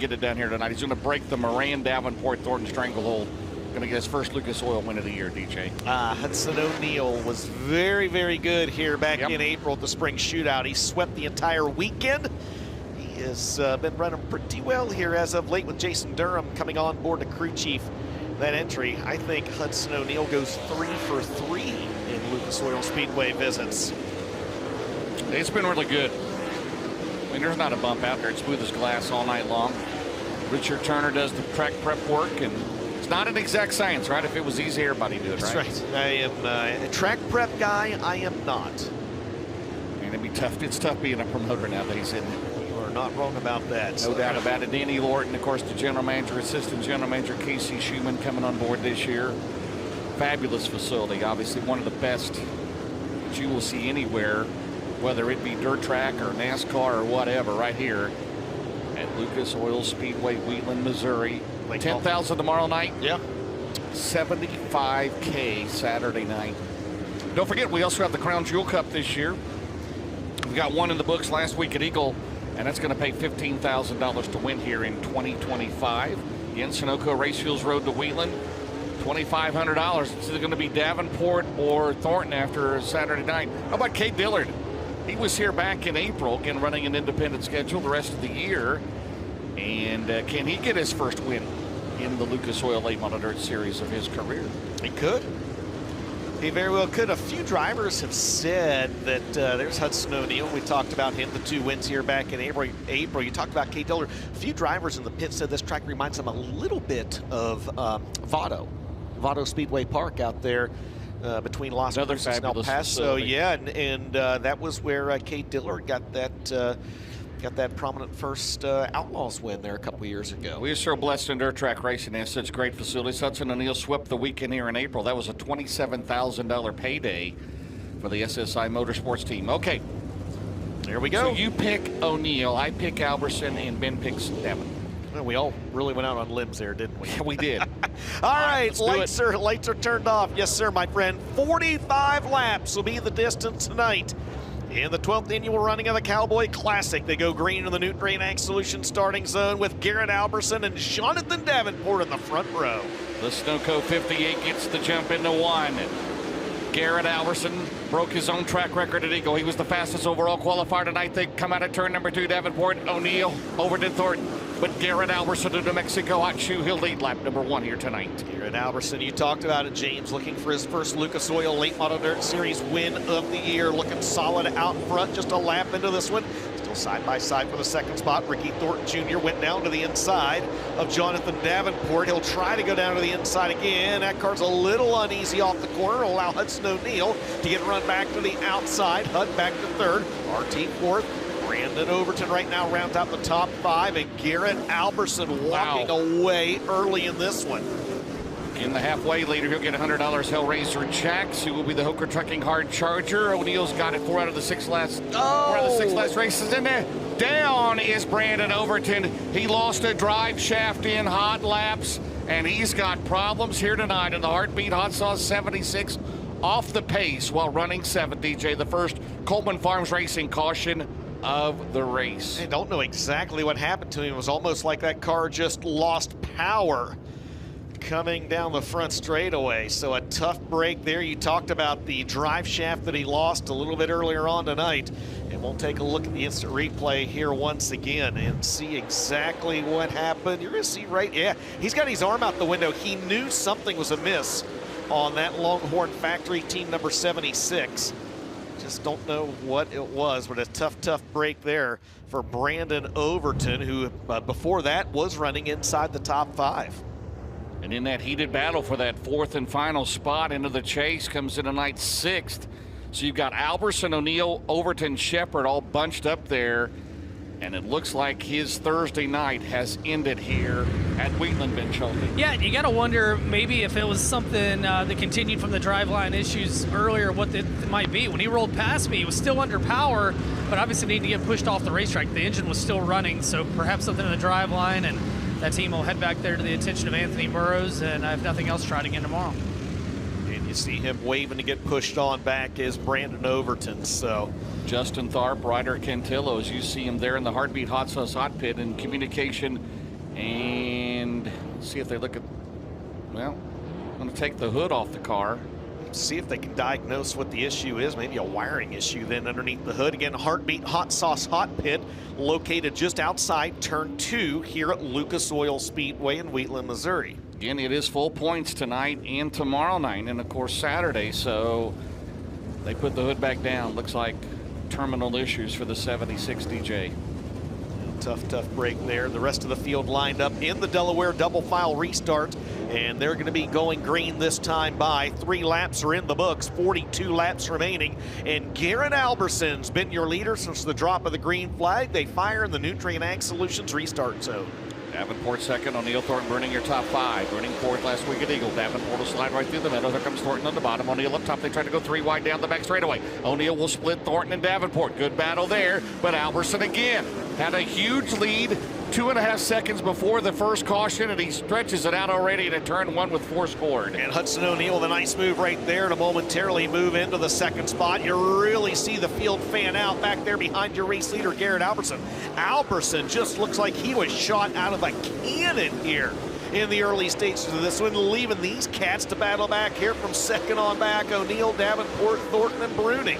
get it down here tonight. He's going to break the Moran Davenport Thornton stranglehold. Going to get his first Lucas Oil win of the year, DJ. Hudson O'Neal was very, very good here back in April at the spring shootout. He swept the entire weekend. He has been running pretty well here as of late with Jason Durham coming on board the crew chief. That entry, I think Hudson O'Neal goes 3 for 3 in Lucas Oil Speedway visits. It's been really good. I mean, there's not a bump out there. It's smooth as glass all night long. Richard Turner does the track prep work, and it's not an exact science, right? If it was easy, everybody do it, That's right. I am a track prep guy. I am not. And it'd be tough. It's tough being a promoter nowadays, isn't it? You are not wrong about that. No doubt about it. Danny Lorton, of course, the general manager, assistant general manager, Casey Schumann coming on board this year. Fabulous facility. Obviously, one of the best that you will see anywhere, whether it be dirt track or NASCAR or whatever, right here at Lucas Oil Speedway, Wheatland, Missouri. 10,000 tomorrow night. Yeah. 75K Saturday night. Don't forget, we also have the Crown Jewel Cup this year. We got one in the books last week at Eagle, and that's going to pay $15,000 to win here in 2025. Again, Sunoco Racefields Road to Wheatland, $2,500. It's either going to be Davenport or Thornton after Saturday night. How about Kate Dillard? He was here back in April, again running an independent schedule the rest of the year. And can he get his first win in the Lucas Oil Late Model Dirt Series of his career? He could. He very well could. A few drivers have said that there's Hudson O'Neal. We talked about him, the 2 wins here back in April. You talked about Kate Dillard. A few drivers in the pit said this track reminds them a little bit of Vado Speedway Park out there between Las Vegas and El Paso. Facility. Yeah, and that was where Kate Dillard got that prominent first Outlaws win there a couple years ago. We are so blessed in dirt track racing. They have such great facilities. Hudson O'Neal swept the weekend here in April. That was a $27,000 payday for the SSI Motorsports team. Okay. There we go. So you pick O'Neal, I pick Alberson, and Ben picks Devin. Well, we all really went out on limbs there, didn't we? Yeah, we did. All right, lights are turned off. Yes, sir, my friend. 45 laps will be the distance tonight. In the 12th annual running of the Cowboy Classic, they go green in the Newton Drain Ag Solutions starting zone with Garrett Alberson and Jonathan Davenport in the front row. The Sunoco 58 gets the jump into 1. Garrett Alberson broke his own track record at Eagle. He was the fastest overall qualifier tonight. They come out of turn number 2, Davenport, O'Neal, Overton, Thornton. But Garrett Alberson of New Mexico Hot Shoe, he'll lead lap number 1 here tonight. Garrett Alberson, you talked about it, James, looking for his first Lucas Oil Late Model Dirt Series win of the year. Looking solid out front, just a lap into this one. Still side by side for the second spot. Ricky Thornton Jr. went down to the inside of Jonathan Davenport. He'll try to go down to the inside again. That car's a little uneasy off the corner. Will allow Hudson O'Neal to get run back to the outside. Hud back to third. RT fourth. Brandon Overton right now rounds out the top 5, and Garrett Alberson walking away early in this one. In the halfway leader, he'll get $100 Hellraiser Jacks, who will be the Hooker Trucking Hard Charger. O'Neal's got it 4 out of the 6 last races in there. Down is Brandon Overton. He lost a drive shaft in hot laps, and he's got problems here tonight in the Heartbeat Hot Sauce 76 off the pace while running 7th. DJ, the first Coleman Farms Racing caution of the race. I don't know exactly what happened to him. It was almost like that car just lost power coming down the front straightaway. So a tough break there. You talked about the drive shaft that he lost a little bit earlier on tonight. And we'll take a look at the instant replay here once again and see exactly what happened. You're going to see he's got his arm out the window. He knew something was amiss on that Longhorn Factory team number 76. Just don't know what it was, but a tough break there for Brandon Overton, who before that was running inside the top 5. And in that heated battle for that 4th and final spot into the chase comes in tonight 6th. So you've got Alberson, O'Neal, Overton, Shepard all bunched up there. And it looks like his Thursday night has ended here at Wheatland, Ben Schulte. Yeah, you got to wonder maybe if it was something that continued from the driveline issues earlier, what it might be. When he rolled past me, he was still under power, but obviously needed to get pushed off the racetrack. The engine was still running, so perhaps something in the driveline, and that team will head back there to the attention of Anthony Burrows, and if nothing else, try it again tomorrow. And you see him waving to get pushed on back is Brandon Overton, so... Justin Tharp, Ryder Cantillo, as you see him there in the Heartbeat Hot Sauce Hot Pit, and communication And see if they look at, well, I'm going to take the hood off the car. See if they can diagnose what the issue is. Maybe a wiring issue then underneath the hood. Again, Heartbeat Hot Sauce Hot Pit located just outside turn 2 here at Lucas Oil Speedway in Wheatland, Missouri. Again, it is full points tonight and tomorrow night, and of course Saturday, so they put the hood back down. Looks like terminal issues for the 76 DJ. Tough break there. The rest of the field lined up in the Delaware double file restart, and they're going to be going green this time by. 3 laps are in the books, 42 laps remaining, and Garrett Alberson's been your leader since the drop of the green flag. They fire in the Nutrient Ag Solutions restart zone. Davenport second, O'Neill, Thornton, Bruning your top 5. Bruning fourth last week at Eagle. Davenport will slide right through the middle. Here comes Thornton on the bottom. O'Neill up top. They try to go 3 wide down the back straightaway. O'Neill will split Thornton and Davenport. Good battle there, but Alberson again had a huge lead 2.5 seconds before the first caution, and he stretches it out already to turn 1 with 4 scored. And Hudson O'Neill with a nice move right there to momentarily move into the second spot. You really see the field fan out back there behind your race leader, Garrett Alberson. Alberson just looks like he was shot out of a cannon here in the early stages of this one, leaving these cats to battle back here from second on back. O'Neill, Davenport, Thornton, and Bruning.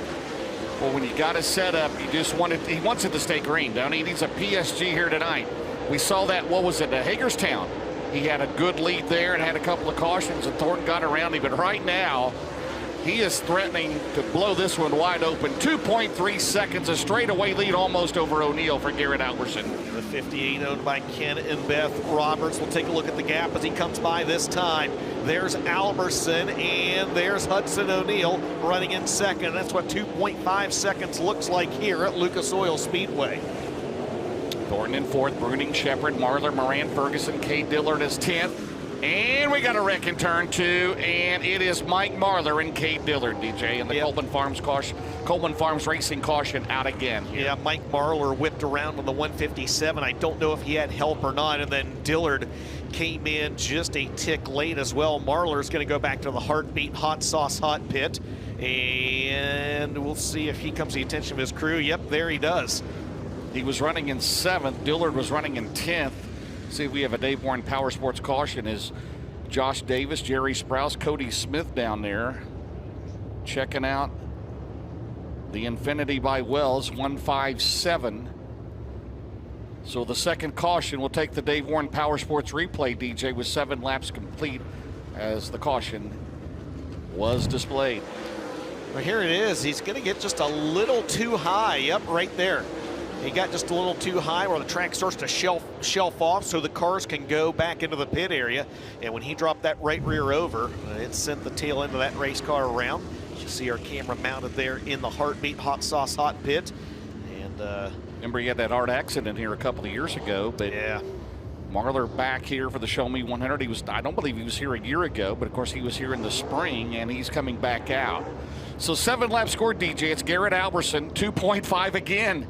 Well, when you got a setup, you just want it, he wants it to stay green, don't he? He needs a PSG here tonight. We saw that, what was it, Hagerstown. He had a good lead there and had a couple of cautions, and Thornton got around him. But right now, he is threatening to blow this one wide open. 2.3 seconds, a straightaway lead almost over O'Neill for Garrett Alberson. The 58 owned by Ken and Beth Roberts. We'll take a look at the gap as he comes by this time. There's Alberson and there's Hudson O'Neill running in second. That's what 2.5 seconds looks like here at Lucas Oil Speedway. Thornton in fourth, Bruning, Shepard, Marlar, Moran, Ferguson, Kay Dillard is 10th. And we got a wreck in turn 2, and it is Mike Marlar and Kay Dillard, DJ, and the Coleman Farms caution, Coleman Farms Racing caution out again here. Yeah, Mike Marlar whipped around on the 157. I don't know if he had help or not, and then Dillard came in just a tick late as well. Marlar's going to go back to the Heartbeat Hot Sauce Hot Pit, and we'll see if he comes to the attention of his crew. Yep, there he does. He was running in 7th. Dillard was running in 10th. See if we have a Dave Warren Power Sports caution. Is Josh Davis, Jerry Sprouse, Cody Smith down there checking out the Infinity by Wells 157. So the second caution will take the Dave Warren Power Sports replay, DJ, with 7 laps complete as the caution was displayed. Well, here it is. He's going to get just a little too high. Yep, right there. He got just a little too high where the track starts to shelf off so the cars can go back into the pit area. And when he dropped that right rear over, it sent the tail end of that race car around. You see our camera mounted there in the Heartbeat Hot Sauce Hot Pit. And remember, he had that hard accident here a couple of years ago. But yeah, Marlar back here for the Show Me 100. I don't believe he was here a year ago, but of course he was here in the spring, and he's coming back out. So 7 laps scored, DJ. It's Garrett Alberson, 2.5 again.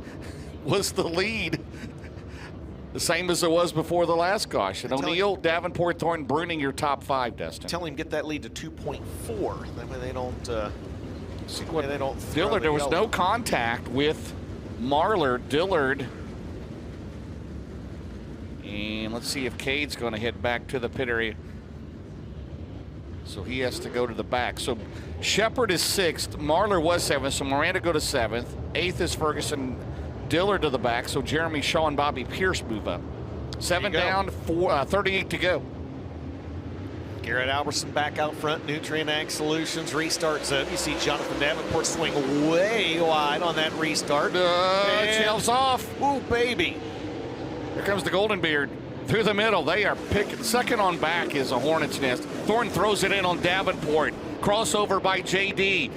Was the lead, the same as it was before the last caution. O'Neill, Davenport, Thornton, Bruning your top 5, Destin. Tell him get that lead to 2.4. That way they don't. See what they don't. Dillard, there was no contact with Marlar. Dillard, and let's see if Cade's going to head back to the pit area. So he has to go to the back. So Shepard is 6th. Marlar was 7th. So Miranda go to 7th. 8th is Ferguson. Dillard to the back, so Jeremy Shaw and Bobby Pierce move up. 7 down, 38 to go. Garrett Alberson back out front, Nutrient Ag Solutions restart zone. You see Jonathan Davenport swing way wide on that restart. Shelves off. Ooh, baby. Here comes the Golden Beard through the middle. They are picking. Second on back is a Hornet's Nest. Thornton throws it in on Davenport. Crossover by JD.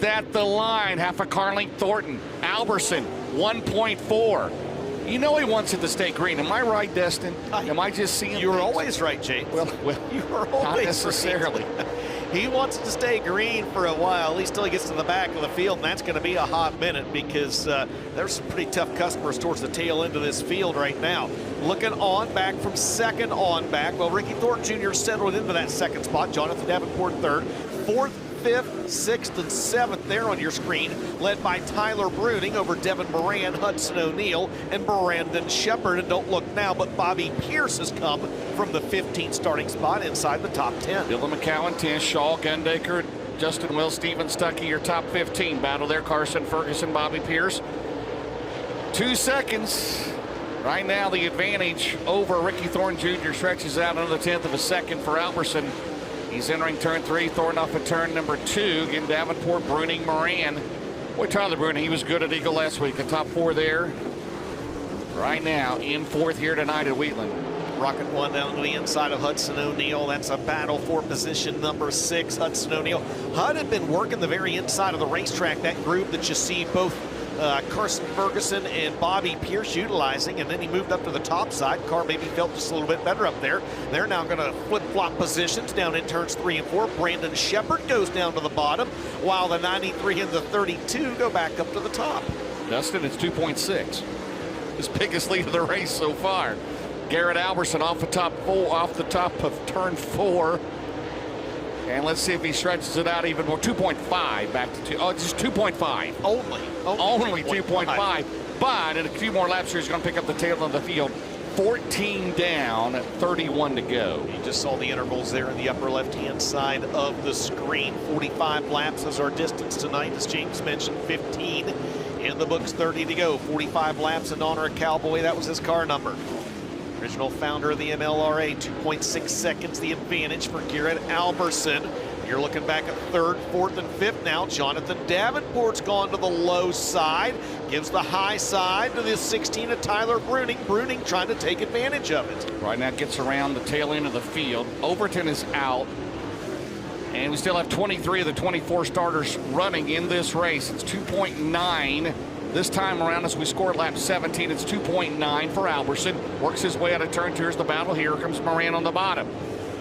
At the line, half a car length Thornton. Alberson, 1.4. You know he wants it to stay green. Am I right, Destin? Am I just seeing You were things? always right, Jake. Well, you were always not necessarily. Right. He wants it to stay green for a while, at least till he gets to the back of the field, and that's going to be a hot minute because there's some pretty tough customers towards the tail end of this field right now. Looking on back from second on back. Well, Ricky Thornton Jr. settled into that second spot. Jonathan Davenport third. Fourth, 5th, 6th, and 7th there on your screen, led by Tyler Bruning over Devin Moran, Hudson O'Neal, and Brandon Shepard. And don't look now, but Bobby Pierce has come from the 15th starting spot inside the top 10. Dylan McCowan, 10, Shaw, Gundaker, Justin Will, Steven Stuckey, your top 15. Battle there, Carson Ferguson, Bobby Pierce. 2 seconds. Right now, the advantage over Ricky Thorne Jr. stretches out another 1/10 of a second for Alberson. He's entering turn 3, Thorne off of turn number 2. Again, Davenport, Bruning, Moran. Boy, Tyler Bruning, he was good at Eagle last week. The top 4 there. Right now, in 4th here tonight at Wheatland. Rocket 1 down to the inside of Hudson O'Neal. That's a battle for position number 6. Hudson O'Neal. Hud had been working the very inside of the racetrack, that group that you see both Carson Ferguson and Bobby Pierce utilizing, and then he moved up to the top side. Car maybe felt just a little bit better up there. They're now going to flip-flop positions down in turns 3 and 4. Brandon Shepard goes down to the bottom, while the 93 and the 32 go back up to the top. Dustin, it's 2.6. His biggest lead of the race so far. Garrett Alberson off the top of turn 4. And let's see if he stretches it out even more. 2.5 back to 2. Oh, it's just 2.5. Only 2.5. But in a few more laps here, he's going to pick up the tail of the field. 14 down, 31 to go. You just saw the intervals there in the upper left-hand side of the screen. 45 laps is our distance tonight. As James mentioned, 15 in the books, 30 to go. 45 laps in honor of Cowboy. That was his car number. Original founder of the MLRA, 2.6 seconds the advantage for Garrett Alberson. You're looking back at 3rd, 4th, and 5th now. Jonathan Davenport's gone to the low side, gives the high side to the 16 of Tyler Bruning. Bruning trying to take advantage of it. Right now gets around the tail end of the field. Overton is out. And we still have 23 of the 24 starters running in this race. It's 2.9. This time around, as we scored lap 17, it's 2.9 for Alberson. Works his way out of turn 2. Here's the battle. Here comes Moran on the bottom.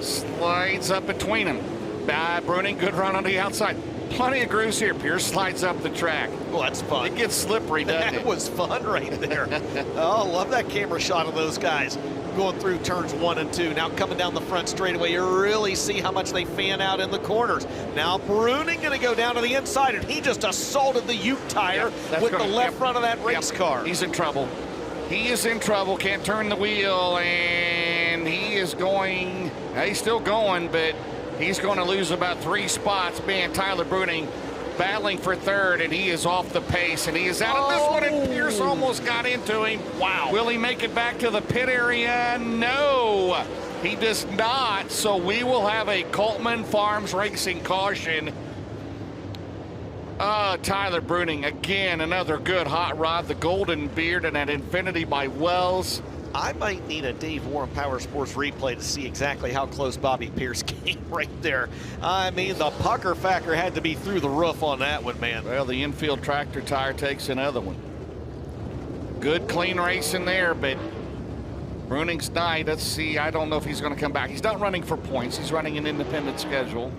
Slides up between them. Bruning, good run on the outside. Plenty of grooves here. Pierce slides up the track. Well, that's fun. It gets slippery, doesn't it? That was fun right there. Oh, love that camera shot of those guys going through turns 1 and 2. Now coming down the front straightaway, you really see how much they fan out in the corners. Now Bruning going to go down to the inside, and he just assaulted the Ute tire with the left front of that race car. He's in trouble. He is in trouble. Can't turn the wheel, and he is going. He's still going, but he's going to lose about 3 spots. Man, Tyler Bruning battling for 3rd, and he is off the pace, and he is out of this one, and Pierce almost got into him. Wow. Will he make it back to the pit area? No, he does not. So we will have a Coltman Farms Racing caution. Tyler Bruning, again, another good hot rod, the Golden Beard and that Infinity by Wells. I might need a Dave Warren Power Sports replay to see exactly how close Bobby Pierce came right there. I mean, the pucker factor had to be through the roof on that one, man. Well, the infield tractor tire takes another one. Good, clean race in there, but Bruning's night, let's see, I don't know if he's going to come back. He's not running for points. He's running an independent schedule.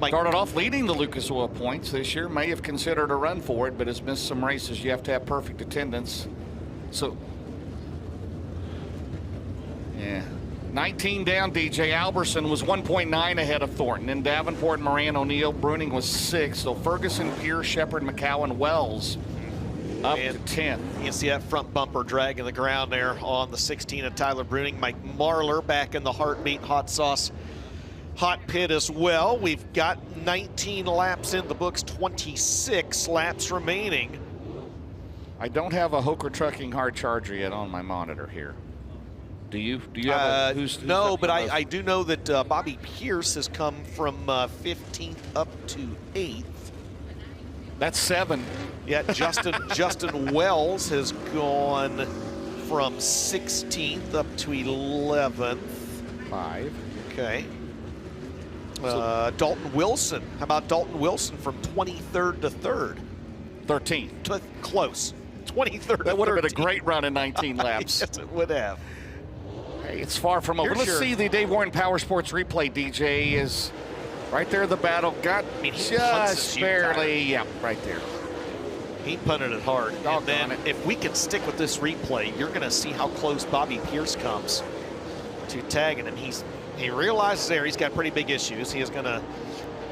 Started off leading the Lucas Oil points this year. May have considered a run for it, but has missed some races. You have to have perfect attendance. So, yeah. 19 down, DJ. Alberson was 1.9 ahead of Thornton. Then Davenport, Moran, O'Neal. Bruning was 6. So Ferguson, Pierce, Shepard, McCowan, Wells up to 10. You can see that front bumper dragging the ground there on the 16 of Tyler Bruning. Mike Marlar back in the Heartbeat Hot Sauce hot pit as well. We've got 19 laps in the books, 26 laps remaining. I don't have a Hoker Trucking hard charger yet on my monitor here. Do you? Do you have who's no, but I do know that Bobby Pierce has come from 15th up to 8th. That's 7. Yeah, Justin Wells has gone from 16th up to 11th. 5. Okay. Dalton Wilson. How about Dalton Wilson from 23rd to 3rd? 13th. Close. 23rd. That would have been a great run in 19 laps. Yes, it would have. Hey, it's far from over. Let's see the Dave Warren Power Sports replay. DJ is right there. The battle got just barely. Yeah, right there. He punted it hard. And then if we can stick with this replay, you're going to see how close Bobby Pierce comes to tagging him. He realizes there he's got pretty big issues. He is going to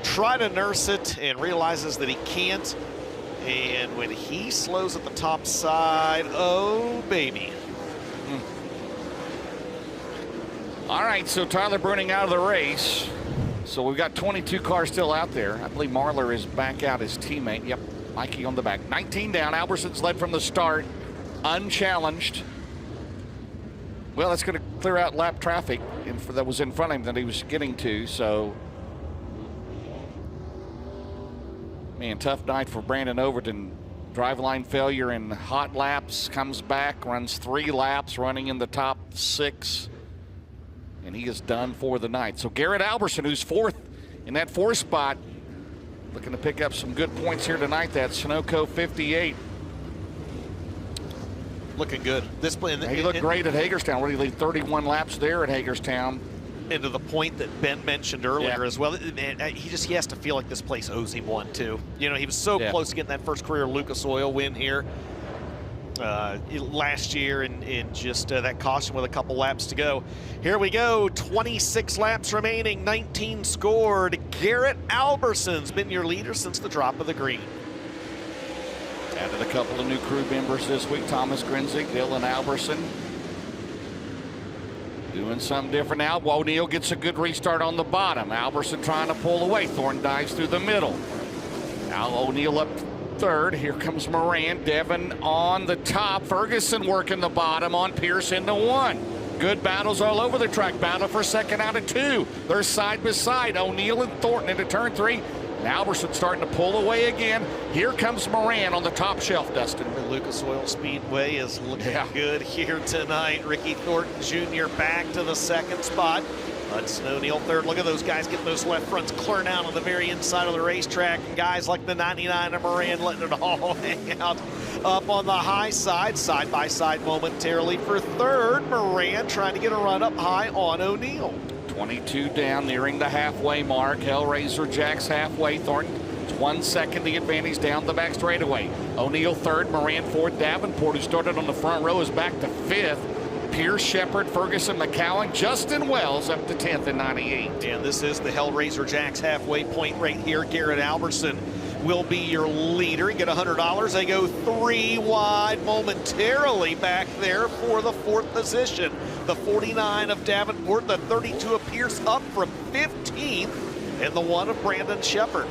try to nurse it and realizes that he can't. And when he slows at the top side, oh, baby. All right, so Tyler Bruning out of the race. So we've got 22 cars still out there. I believe Marlar is back out, his teammate. Yep, Mikey on the back. 19 down. Alberson's led from the start, unchallenged. Well, that's going to clear out lap traffic that was in front of him that he was getting to. So, man, tough night for Brandon Overton. Driveline failure in hot laps, comes back, runs 3 laps, running in the top 6. And he is done for the night. So Garrett Alberson, who's 4th in that 4th spot, looking to pick up some good points here tonight. That's Sunoco 58. Looking good. He looked great at Hagerstown. What did he lead 31 laps there at Hagerstown? And to the point that Ben mentioned earlier as well, he has to feel like this place owes him one too. You know, he was so close to getting that first career Lucas Oil win here last year, and just that caution with a couple laps to go. Here we go, 26 laps remaining, 19 scored. Garrett Alberson's been your leader since the drop of the green. Added a couple of new crew members this week. Thomas Grinzig, Dylan Alberson. Doing something different now. O'Neal gets a good restart on the bottom. Alberson trying to pull away. Thornton dives through the middle. Now O'Neal up 3rd. Here comes Moran. Devin on the top. Ferguson working the bottom on Pierce into 1. Good battles all over the track. Battle for 2nd out of 2. They're side by side. O'Neal and Thornton into turn 3. Now Alberson starting to pull away again. Here comes Moran on the top shelf, Dustin. Lucas Oil Speedway is looking good here tonight. Ricky Thornton Jr. back to the 2nd spot. Hudson O'Neal 3rd. Look at those guys getting those left fronts clear down on the very inside of the racetrack. And guys like the 99 of Moran letting it all hang out up on the high side by side momentarily for 3rd. Moran trying to get a run up high on O'Neal. 22 down, nearing the halfway mark. Hellraiser Jack's halfway. Thornton, 1 second the advantage down the back straightaway. O'Neal 3rd, Moran 4th. Davenport, who started on the front row, is back to 5th. Pierce, Shepard, Ferguson, McCowan, Justin Wells up to 10th in 98. And this is the Hellraiser Jack's halfway point right here. Garrett Alberson will be your leader. You get $100. They go 3 wide momentarily back there for the 4th position. The 49 of Davenport, the 32 of Pierce up from 15th, and the 1 of Brandon Shepard.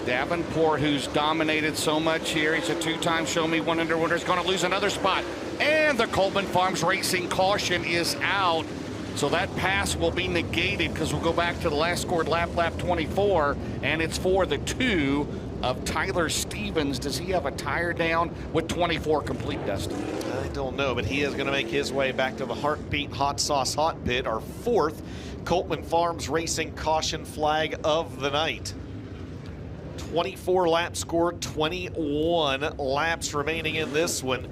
Davenport, who's dominated so much here. He's a 2-time Show Me 100 winner. Is going to lose another spot. And the Coleman Farms Racing caution is out. So that pass will be negated because we'll go back to the last scored lap 24, and it's for the 2 of Tyler Stevens. Does he have a tire down with 24 complete, Dustin? I don't know, but he is going to make his way back to the Heartbeat Hot Sauce Hot Pit, our 4th Coleman Farms Racing caution flag of the night. 24 laps scored, 21 laps remaining in this one.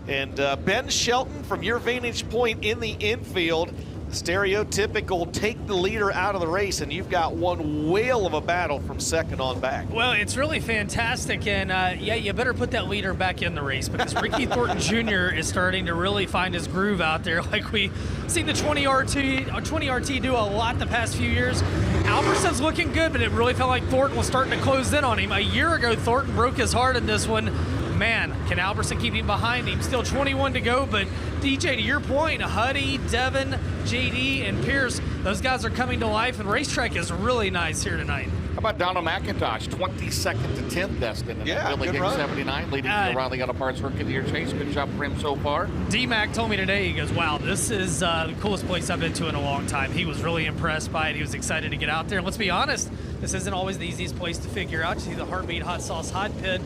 And Ben Shelton, from your vantage point in the infield, stereotypical take the leader out of the race, and you've got one whale of a battle from 2nd on back. Well, it's really fantastic, and you better put that leader back in the race because Ricky Thornton Jr. is starting to really find his groove out there. Like we seen the 20RT do a lot the past few years. Alberson's looking good, but it really felt like Thornton was starting to close in on him. A year ago, Thornton broke his heart in this one. Man, can Alberson keep him behind him? Still 21 to go, but DJ, to your point, Huddy, Devin, JD, and Pierce, those guys are coming to life, and racetrack is really nice here tonight. How about Donald McIntosh, 22nd to 10th, Dustin, and Billy Hicks 79, leading the O'Reilly Auto Parts Rookie of the Year chase. Good job for him so far. D-Mac told me today, he goes, wow, this is the coolest place I've been to in a long time. He was really impressed by it. He was excited to get out there. And let's be honest, this isn't always the easiest place to figure out. You see the Heartbeat Hot Sauce Hot Pit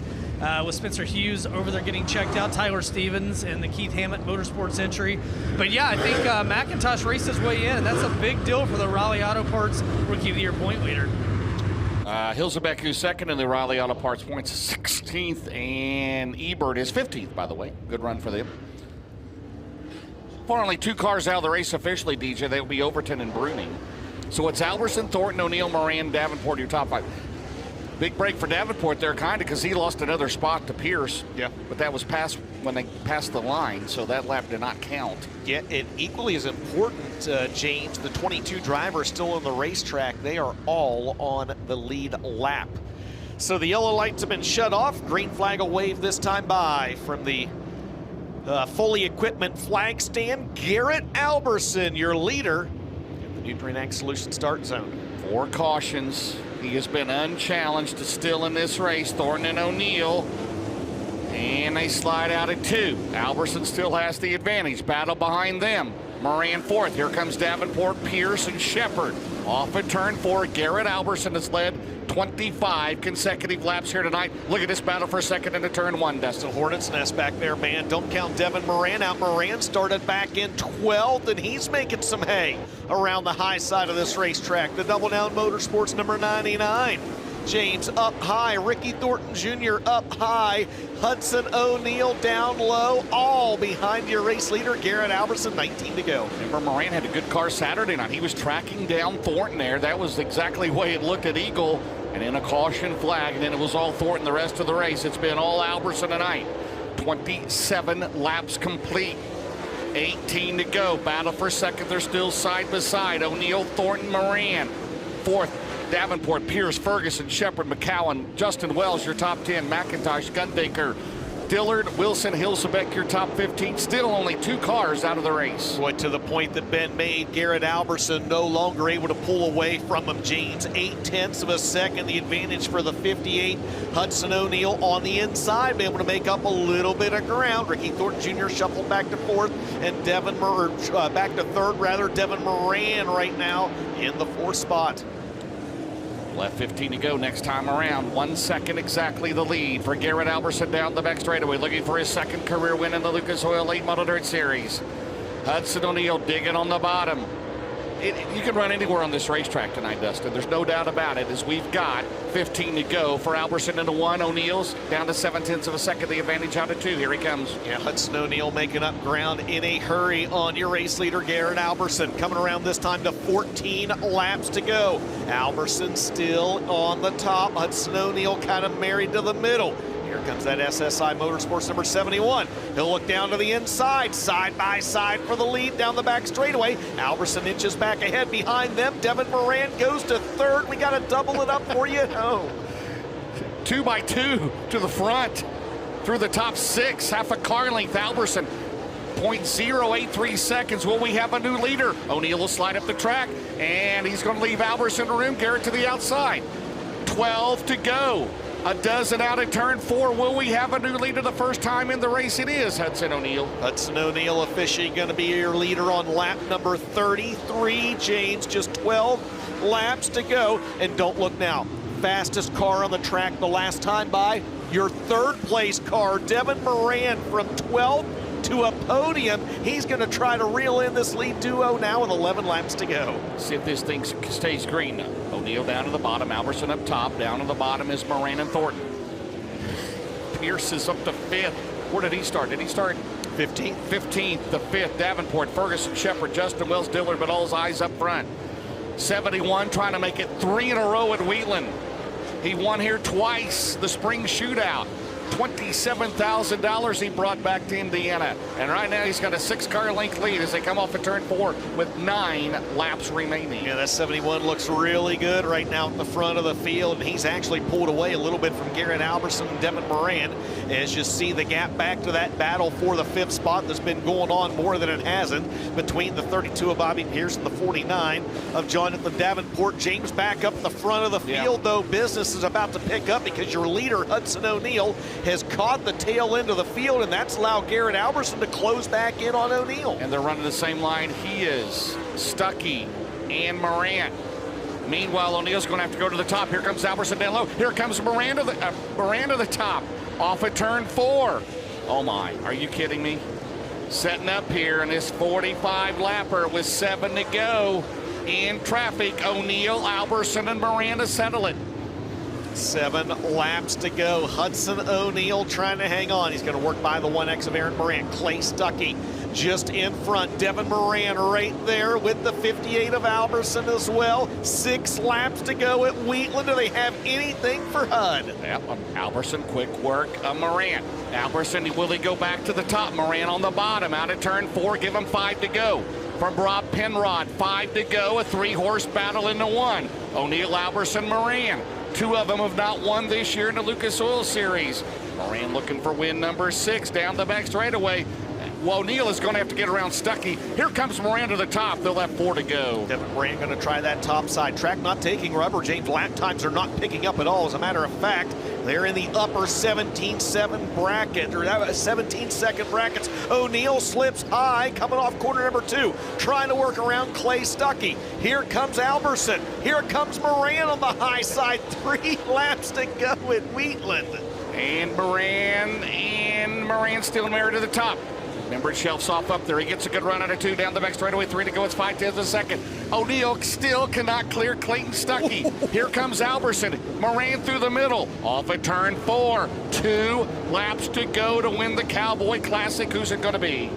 with Spencer Hughes over there getting checked out, Tyler Stevens, and the Keith Hammett Motorsports entry. But yeah, I think McIntosh raced his way in, and that's a big deal for the O'Reilly Auto Parts Rookie of the Year point leader. Hilzebeck, who's 2nd in the O'Reilly Auto Parts points, 16th, and Ebert is 15th, by the way. Good run for them. For only 2 cars out of the race officially, DJ, they will be Overton and Bruning. So it's Alberson, Thornton, O'Neal, Moran, Davenport, your top 5. Big break for Davenport there, kind of, because he lost another spot to Pierce. Yeah. But that was past when they passed the line, so that lap did not count. Yeah, and equally as important, James, the 22 drivers still on the racetrack. They are all on the lead lap. So the yellow lights have been shut off. Green flag will wave this time by from the fully equipment flag stand. Garrett Alberson, your leader in the Nutrien Ag Solutions start zone. 4 cautions. He has been unchallenged still in this race. Thornton and O'Neill. And they slide out at 2. Alberson still has the advantage. Battle behind them. Moran 4th. Here comes Davenport, Pierce, and Shepard. Off at turn 4. Garrett Alberson has led 25 consecutive laps here tonight. Look at this battle for a second into turn 1, Dustin. Hornet's Nest back there, man. Don't count Devin Moran out. Moran started back in 12th, and he's making some hay around the high side of this racetrack. The Double Down Motorsports number 99. James up high, Ricky Thornton Jr. up high, Hudson O'Neill down low, all behind your race leader, Garrett Alberson, 19 to go. Remember, Moran had a good car Saturday night. He was tracking down Thornton there. That was exactly the way it looked at Eagle. And then a caution flag, and then it was all Thornton the rest of the race. It's been all Alberson tonight. 27 laps complete. 18 to go. Battle for second. They're still side by side. O'Neill, Thornton, Moran. 4th, Davenport, Pierce, Ferguson, Shepard, McCowan, Justin Wells, your top 10. McIntosh, Gunbaker, Dillard, Wilson, Hilsebeck, your top 15. Still only 2 cars out of the race. Boy, to the point that Ben made, Garrett Alberson no longer able to pull away from him. James, 0.8 of a second, the advantage for the 58. Hudson O'Neill on the inside, be able to make up a little bit of ground. Ricky Thornton Jr. shuffled back to 4th, and back to 3rd, rather. Devin Moran right now in the 4th spot. Left 15 to go next time around. 1 second exactly the lead for Garrett Alberson down the back straightaway, looking for his second career win in the Lucas Oil Late Model Dirt Series. Hudson O'Neill digging on the bottom. You can run anywhere on this racetrack tonight, Dustin. There's no doubt about it, as we've got 15 to go for Alberson into 1. O'Neill's down to 0.7 of a second, the advantage out of 2. Here he comes. Yeah, Hudson O'Neill making up ground in a hurry on your race leader, Garrett Alberson. Coming around this time to 14 laps to go. Alberson still on the top. Hudson O'Neill kind of married to the middle. Here comes that SSI Motorsports number 71. He'll look down to the inside, side by side for the lead down the back straightaway. Alberson inches back ahead behind them. Devin Moran goes to 3rd. We got to double it up for you. Oh. 2 by 2 to the front through the top 6, half a car length. Alberson, 0.083 seconds. Will we have a new leader? O'Neill will slide up the track, and he's going to leave Alberson room. Garrett to the outside. 12 to go. A dozen out at turn 4. Will we have a new leader the first time in the race? It is Hudson O'Neill. Hudson O'Neill officially going to be your leader on lap number 33. James, just 12 laps to go. And don't look now. Fastest car on the track the last time by, your 3rd place car, Devin Moran, from 12th to a podium. He's going to try to reel in this lead duo now with 11 laps to go. See if this thing stays green. O'Neill down to the bottom, Alberson up top. Down to the bottom is Moran and Thornton. Pierce is up to 5th. Where did he start? Did he start 15th? 15th, the 5th. Davenport, Ferguson, Shepard, Justin Wells, Dillard, but all his eyes up front. 71 trying to make it 3 in a row at Wheatland. He won here twice, the spring shootout. $27,000 he brought back to Indiana. And right now he's got a 6-car length lead as they come off of turn 4 with 9 laps remaining. Yeah, that 71 looks really good right now at the front of the field, and he's actually pulled away a little bit from Garrett Alberson and Devin Moran. As you see the gap back to that battle for the 5th spot that's been going on more than it hasn't between the 32 of Bobby Pierce and the 49 of Jonathan Davenport. James back up the front of the field, though. Business is about to pick up because your leader, Hudson O'Neill, has caught the tail end of the field, and that's allowed Garrett Alberson to close back in on O'Neill. And they're running the same line he is. Stuckey and Moran. Meanwhile, O'Neill's going to have to go to the top. Here comes Alberson down low. Here comes Moran to the top. Off at turn 4. Oh my, are you kidding me? Setting up here in this 45-lapper with 7 to go. In traffic, O'Neill, Alberson, and Moran to settle it. 7 laps to go. Hudson O'Neill trying to hang on. He's going to work by the 1X of Aaron Moran. Clay Stuckey just in front. Devin Moran right there with the 58 of Alberson as well. 6 laps to go at Wheatland. Do they have anything for HUD? Yep, Alberson, quick work of Moran. Alberson, will he go back to the top? Moran on the bottom, out of turn 4, give him 5 to go. From Rob Penrod, 5 to go, a 3-horse battle into 1. O'Neill, Alberson, Moran. 2 of them have not won this year in the Lucas Oil Series. Moran looking for win number 6 down the back straightaway. Well, O'Neill is going to have to get around Stuckey. Here comes Moran to the top. They'll have 4 to go. Devin Moran going to try that top side track, not taking rubber. James, lap times are not picking up at all. As a matter of fact, they're in the upper 17.7 bracket, or 17-second brackets. O'Neill slips high, coming off corner number 2, trying to work around Clay Stuckey. Here comes Alberson. Here comes Moran on the high side. 3 laps to go at Wheatland. And Moran still married to the top. Remember, it shelves off up there. He gets a good run out of 2 down the back straightaway. 3 to go. It's 5/10 of a second. O'Neill still cannot clear Clayton Stuckey. Here comes Alberson. Moran through the middle. Off at turn 4. 2 laps to go to win the Cowboy Classic. Who's it going to be?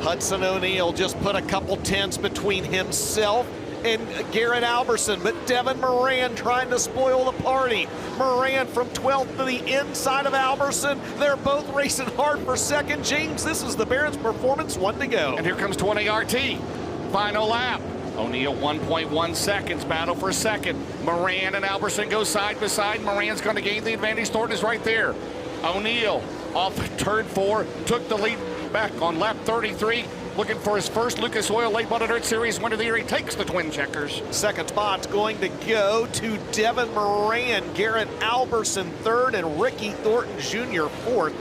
Hudson O'Neill just put a couple tenths between himself and Garrett Alberson, but Devin Moran trying to spoil the party. Moran from 12th to the inside of Alberson. They're both racing hard for second. James, this is the Barron's Performance, 1 to go. And here comes 20 RT. Final lap. O'Neill 1.1 seconds, battle for second. Moran and Alberson go side by side. Moran's going to gain the advantage. Thornton is right there. O'Neill off turn 4, took the lead back on lap 33. Looking for his first Lucas Oil Late Model Dirt Series win of the year. He takes the twin checkers. Second spot's going to go to Devin Moran, Garrett Alberson 3rd, and Ricky Thornton Jr. 4th.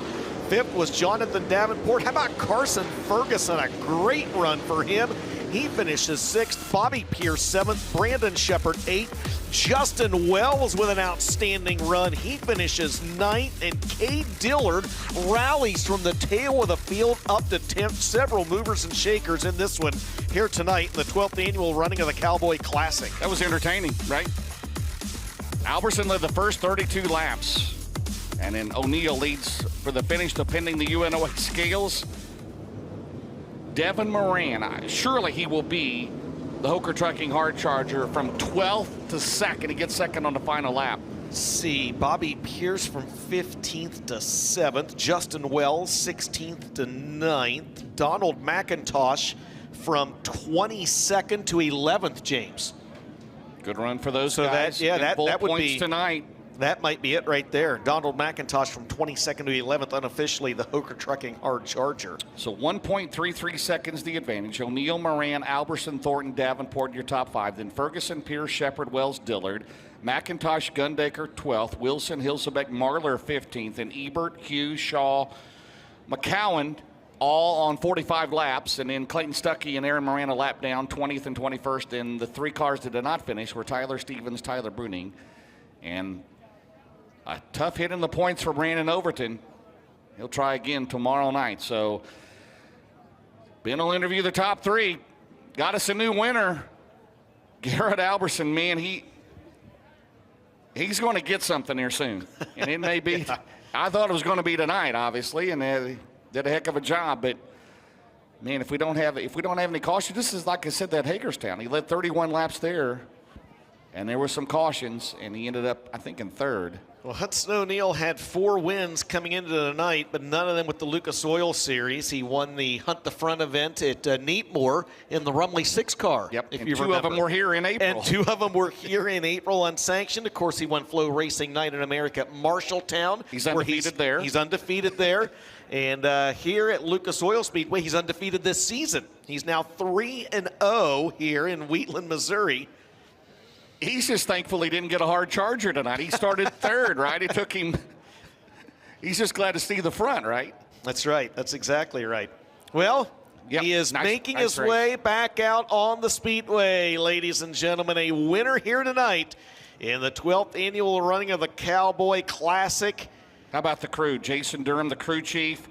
5th was Jonathan Davenport. How about Carson Ferguson? A great run for him. He finishes 6th. Bobby Pierce 7th. Brandon Shepard 8th. Justin Wells with an outstanding run. He finishes 9th, and Cade Dillard rallies from the tail of the field up to 10th. Several movers and shakers in this one here tonight in the 12th annual running of the Cowboy Classic. That was entertaining, right? Alberson led the first 32 laps, and then O'Neill leads for the finish, depending the UNOA scales. Devin Moran, surely he will be the Hoker Trucking Hard Charger from 12th to 2nd. He gets 2nd on the final lap. See, Bobby Pierce from 15th to 7th. Justin Wells, 16th to 9th. Donald McIntosh from 22nd to 11th, James. Good run for those So guys. that would points be tonight. That might be it right there. Donald McIntosh from 22nd to 11th, unofficially the Hoker Trucking Hard Charger. So 1.33 seconds the advantage. O'Neill, Moran, Alberson, Thornton, Davenport, your top 5. Then Ferguson, Pierce, Shepard, Wells, Dillard. McIntosh, Gundaker, 12th. Wilson, Hilsebeck, Marler, 15th. And Ebert, Hughes, Shaw, McCowan, all on 45 laps. And then Clayton Stuckey and Aaron Moran a lap down, 20th and 21st. And the 3 cars that did not finish were Tyler Stevens, Tyler Bruning, and a tough hit in the points for Brandon Overton. He'll try again tomorrow night. So Ben will interview the top 3. Got us a new winner. Garrett Alberson, man, he's going to get something here soon. And it may be, I thought it was going to be tonight, obviously, and they did a heck of a job. But man, if we don't have any caution, this is like I said, that Hagerstown. He led 31 laps there, and there were some cautions, and he ended up, I think, in 3rd. Well, Hudson O'Neill had 4 wins coming into the night, but none of them with the Lucas Oil Series. He won the Hunt the Front event at Neatmore in the Rumley 6 car. Yep, if and you 2 remember. of them were here in April. And 2 of them were here in April unsanctioned. Of course, he won Flow Racing Night in America at Marshalltown. He's undefeated there. He's undefeated there. And here at Lucas Oil Speedway, he's undefeated this season. He's now 3-0 here in Wheatland, Missouri. He's just thankful he didn't get a hard charger tonight. He started 3rd, right? It took him. He's just glad to see the front, right? That's right. That's exactly right. Well, yep. He is making his race. way back out on the Speedway, ladies and gentlemen. A winner here tonight in the 12th annual running of the Cowboy Classic. How about the crew? Jason Durham, the crew chief.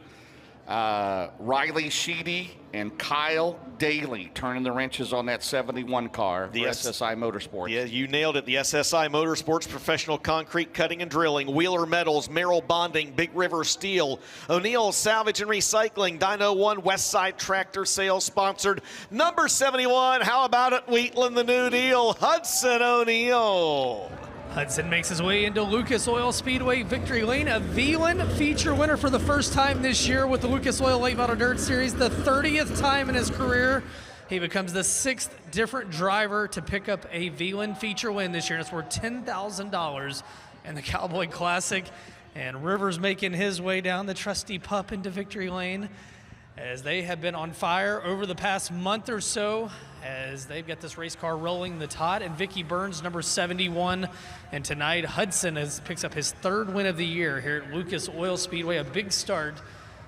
Riley Sheedy and Kyle Daly turning the wrenches on that 71 car for SSI Motorsports. Yeah, you nailed it. The SSI Motorsports Professional Concrete Cutting and Drilling, Wheeler Metals, Merrill Bonding, Big River Steel, O'Neill Salvage and Recycling, Dyno One, Westside Tractor Sales sponsored. Number 71, how about it, Wheatland, the new deal, Hudson O'Neill. Hudson makes his way into Lucas Oil Speedway Victory Lane, a Wheatland feature winner for the first time this year with the Lucas Oil Late Model Dirt Series, the 30th time in his career. He becomes the 6th different driver to pick up a Wheatland feature win this year, and it's worth $10,000 in the Cowboy Classic. And Rivers making his way down the trusty pup into Victory Lane, as they have been on fire over the past month or so, as they've got this race car rolling the Todd and Vicky Burns, number 71. And tonight, Hudson picks up his 3rd win of the year here at Lucas Oil Speedway, a big start,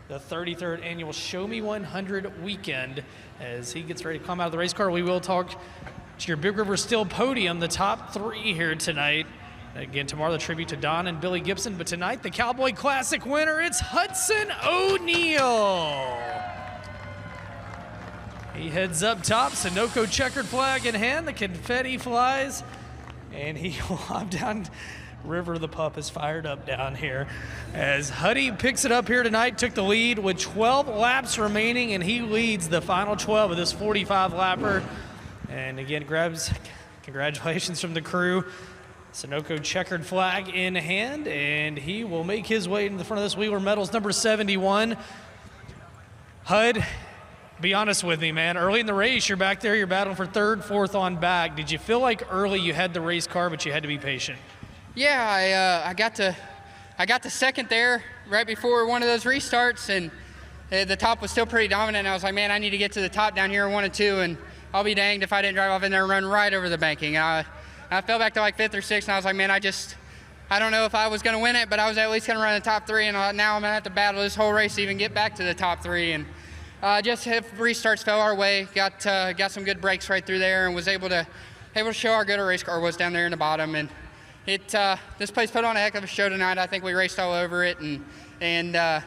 the 33rd annual Show Me 100 weekend. As he gets ready to come out of the race car, we will talk to your Big River Steel podium, the top 3 here tonight. Again, tomorrow the tribute to Don and Billy Gibson, but tonight the Cowboy Classic winner, it's Hudson O'Neill. He heads up top, Sunoco checkered flag in hand, the confetti flies, and he will hop down. River the pup is fired up down here as Huddy picks it up here tonight, took the lead with 12 laps remaining, and he leads the final 12 of this 45-lapper. And again, grabs congratulations from the crew. Sunoco checkered flag in hand, and he will make his way into the front of this Wheeler Metals, number 71. Hud, be honest with me, man. Early in the race, you're back there, you're battling for 3rd, 4th on back. Did you feel like early you had the race car, but you had to be patient? Yeah, I got to 2nd there right before one of those restarts, and the top was still pretty dominant. I was like, man, I need to get to the top down here in 1 and 2, and I'll be danged if I didn't drive off in there and run right over the banking. I fell back to like 5th or 6th, and I was like, man, I don't know if I was going to win it, but I was at least going to run the top 3, and now I'm going to have to battle this whole race to even get back to the top 3. And just if restarts fell our way, got some good breaks right through there, and was able to show how good our race car was down there in the bottom. And this place put on a heck of a show tonight. I think we raced all over it, and the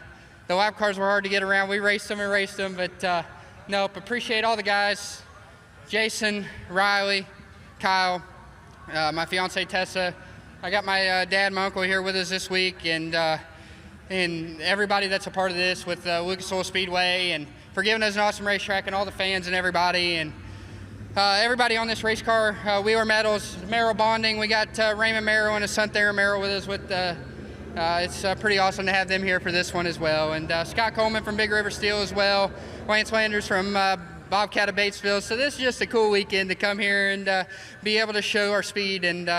lap cars were hard to get around. We raced them, but nope. Appreciate all the guys, Jason, Riley, Kyle, my fiance Tessa. I got my dad, my uncle here with us this week, and everybody that's a part of this with Lucas Oil Speedway, and for giving us an awesome racetrack, and all the fans and everybody, and everybody on this race car, Wheeler Metals, Merrill Bonding. We got Raymond Merrill and his son Thayer Merrill with us. It's pretty awesome to have them here for this one as well. And Scott Coleman from Big River Steel as well. Wayne Slanders from Bobcat of Batesville. So this is just a cool weekend to come here and be able to show our speed. And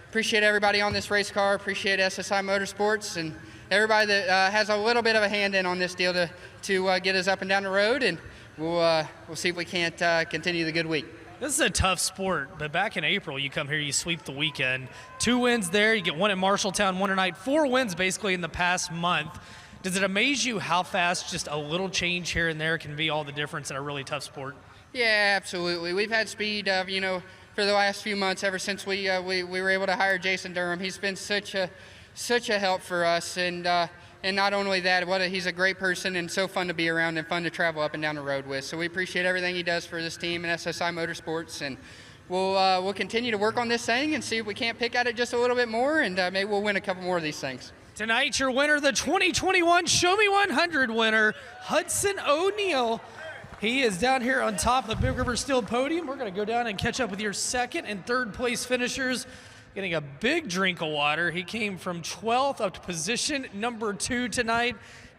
appreciate everybody on this race car. Appreciate SSI Motorsports and everybody that has a little bit of a hand in on this deal to get us up and down the road. And we'll see if we can't continue the good week. This is a tough sport, but back in April, you come here, you sweep the weekend. 2 wins there, you get 1 at Marshalltown, 1 tonight, 4 wins basically in the past month. Does it amaze you how fast just a little change here and there can be all the difference in a really tough sport? Yeah, absolutely. We've had speed, for the last few months, ever since we were able to hire Jason Durham. He's been such a help for us, and not only that, he's a great person and so fun to be around and fun to travel up and down the road with. So we appreciate everything he does for this team and SSI Motorsports, and we'll continue to work on this thing and see if we can't pick at it just a little bit more, and maybe we'll win a couple more of these things. Tonight, your winner, the 2021 Show Me 100 winner, Hudson O'Neill. He is down here on top of the Big River Steel podium. We're going to go down and catch up with your 2nd and 3rd place finishers. Getting a big drink of water. He came from 12th up to position number 2 tonight.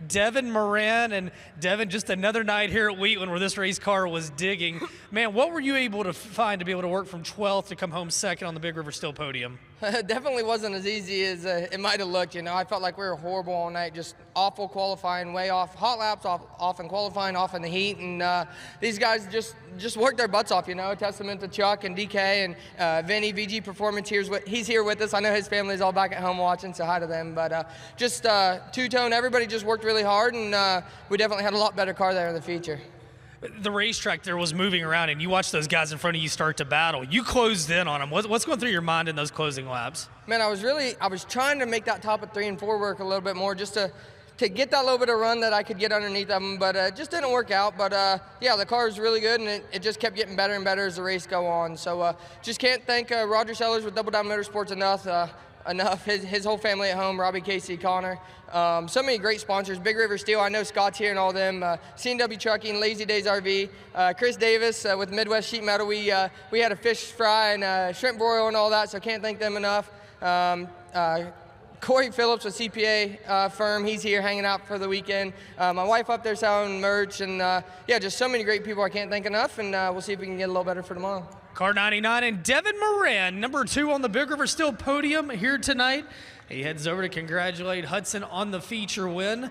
Devin Moran. And Devin, just another night here at Wheatland where this race car was digging. Man, what were you able to find to be able to work from 12th to come home 2nd on the Big River Steel podium? Definitely wasn't as easy as it might have looked. I felt like we were horrible all night, just awful qualifying, way off. Hot laps off in qualifying, off in the heat, and these guys just worked their butts off. A testament to Chuck and DK and Vinny, VG Performance. He's here with us. I know his family's all back at home watching, so hi to them. But just two-tone, everybody just worked really hard, and we definitely had a lot better car there in the feature. The racetrack there was moving around, and you watched those guys in front of you start to battle. You closed in on them. What's going through your mind in those closing laps? Man, I was trying to make that top of 3 and 4 work a little bit more, just to to get that little bit of run that I could get underneath them, but it just didn't work out. But yeah, the car is really good, and it just kept getting better and better as the race go on. So just can't thank Roger Sellers with Double Down Motorsports enough. His whole family at home, Robbie, Casey, Connor. So many great sponsors. Big River Steel, I know Scott's here and all them. C&W Trucking, Lazy Days RV. Chris Davis with Midwest Sheet Metal. We had a fish fry and shrimp broil and all that, so can't thank them enough. Corey Phillips with CPA firm, he's here hanging out for the weekend. My wife up there selling merch, and yeah, just so many great people I can't thank enough, and we'll see if we can get a little better for tomorrow. Car 99 and Devin Moran, number 2 on the Big River Steel podium here tonight. He heads over to congratulate Hudson on the feature win.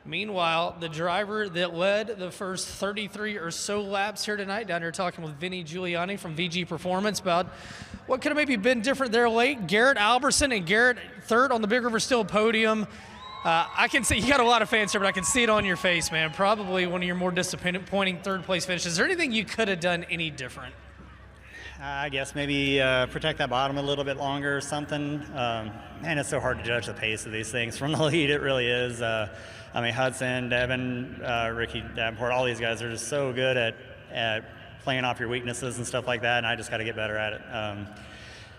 Meanwhile, the driver that led the first 33 or so laps here tonight, down here talking with Vinny Giuliani from VG Performance about what could have maybe been different there late. Garrett Alberson, and Garrett third on the Big River Steel podium. I can see you got a lot of fans here, but I can see it on your face, man. Probably one of your more disappointing third place finishes. Is there anything you could have done any different? I guess maybe protect that bottom a little bit longer or something. And it's so hard to judge the pace of these things from the lead. It really is. I mean, Hudson, Devin, Ricky Davenport, all these guys are just so good at playing off your weaknesses and stuff like that, and I just got to get better at it.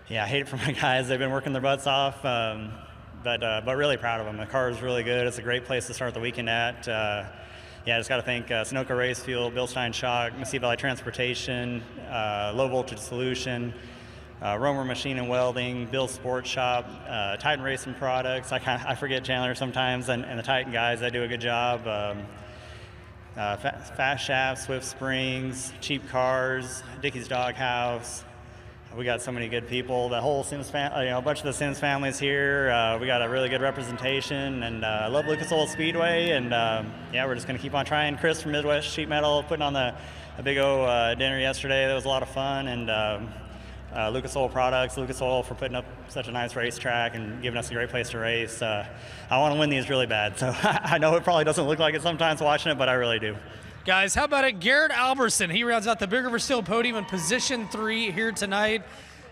Yeah, I hate it for my guys. They've been working their butts off, but really proud of them. The car is really good. It's a great place to start the weekend at. Yeah, I just got to thank Sunoco Race Fuel, Bill Stein Shock, Mesquite Valley Transportation, Low Voltage Solution, Romer Machine and Welding, Bill's Sports Shop, Titan Racing Products. I forget Chandler sometimes, and the Titan guys. They do a good job. Fast Shafts, Swift Springs, Cheap Cars, Dickey's Doghouse. We got so many good people. The whole Sims family, a bunch of the Sims families here. We got a really good representation, and I love Lucas Oil Speedway. And yeah, we're just going to keep on trying. Chris from Midwest Sheet Metal putting on a big old dinner yesterday. That was a lot of fun. And Lucas Oil Products, Lucas Oil for putting up such a nice racetrack and giving us a great place to race. I want to win these really bad, so I know it probably doesn't look like it sometimes watching it, but I really do. Guys, how about it? Garrett Alberson, he rounds out the Big River Steel podium in position 3 here tonight.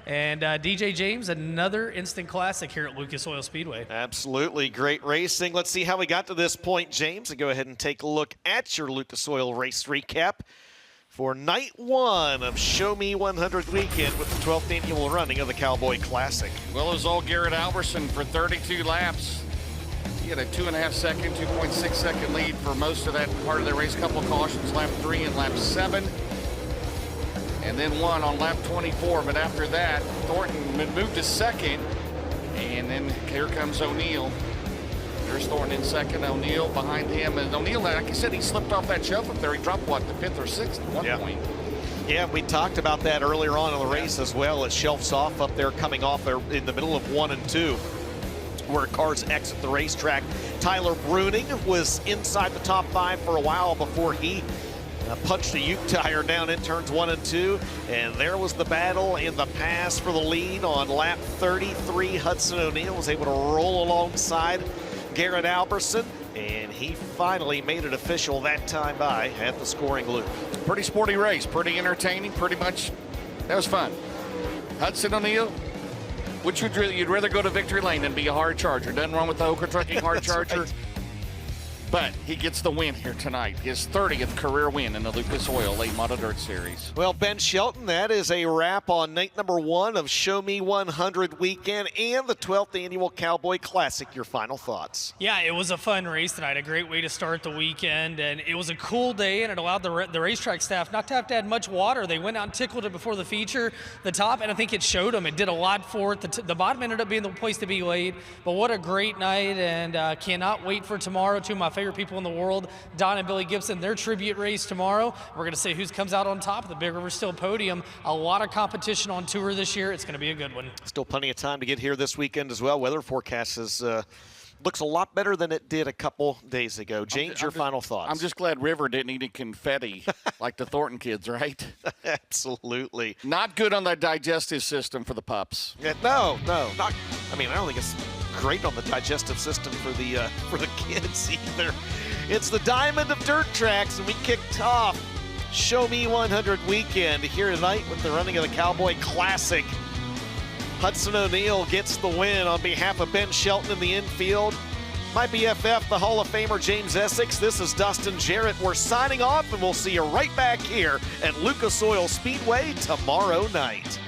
And DJ James, another instant classic here at Lucas Oil Speedway. Absolutely. Great racing. Let's see how we got to this point, James, and go ahead and take a look at your Lucas Oil race recap for night 1 of Show Me 100 weekend with the 12th annual running of the Cowboy Classic. Well, it was all Garrett Alberson for 32 laps. He had a 2.5 second, 2.6 second lead for most of that part of the race. Couple of cautions, lap 3 and lap 7. And then one on lap 24. But after that, Thornton moved to second. And then here comes O'Neill. There's Thornton in second, O'Neill behind him. And O'Neill, like I said, he slipped off that shelf up there. He dropped, what, the 5th or 6th at one point. Yeah, we talked about that earlier on in the race as well. It shelves off up there, coming off there in the middle of 1 and 2. Where cars exit the racetrack. Tyler Bruning was inside the top 5 for a while before he punched a Uke tire down in turns 1 and 2. And there was the battle in the pass for the lead on lap 33. Hudson O'Neill was able to roll alongside Garrett Alberson, and he finally made it official that time by at the scoring loop. Pretty sporty race, pretty entertaining, pretty much. That was fun. Hudson O'Neill. You'd rather go to Victory Lane than be a hard charger. Nothing wrong with the Hoka Trucking hard charger. Right. But he gets the win here tonight. His 30th career win in the Lucas Oil Late Model Dirt Series. Well, Ben Shelton, that is a wrap on night number 1 of Show Me 100 weekend and the 12th annual Cowboy Classic. Your final thoughts? Yeah, it was a fun race tonight. A great way to start the weekend. And it was a cool day, and it allowed the racetrack staff not to have to add much water. They went out and tickled it before the feature, the top, and I think it showed them. It did a lot for it. The bottom ended up being the place to be late. But what a great night, and cannot wait for tomorrow. Two of my favorite people in the world, Don and Billy Gibson, their tribute race tomorrow. We're going to see who comes out on top of the Big River Steel podium. A lot of competition on tour this year. It's going to be a good one. Still plenty of time to get here this weekend as well. Weather forecast is looks a lot better than it did a couple days ago. James, your final thoughts? I'm just glad River didn't eat any confetti like the Thornton kids, right? Absolutely. Not good on the digestive system for the pups. Yeah, no. Not, I mean, I don't think it's great on the digestive system for the kids either. It's the Diamond of Dirt Tracks, and we kicked off Show Me 100 weekend here tonight with the running of the Cowboy Classic. Hudson O'Neill gets the win on behalf of Ben Shelton in the infield. My BFF, the Hall of Famer James Essex. This is Dustin Jarrett. We're signing off, and we'll see you right back here at Lucas Oil Speedway tomorrow night.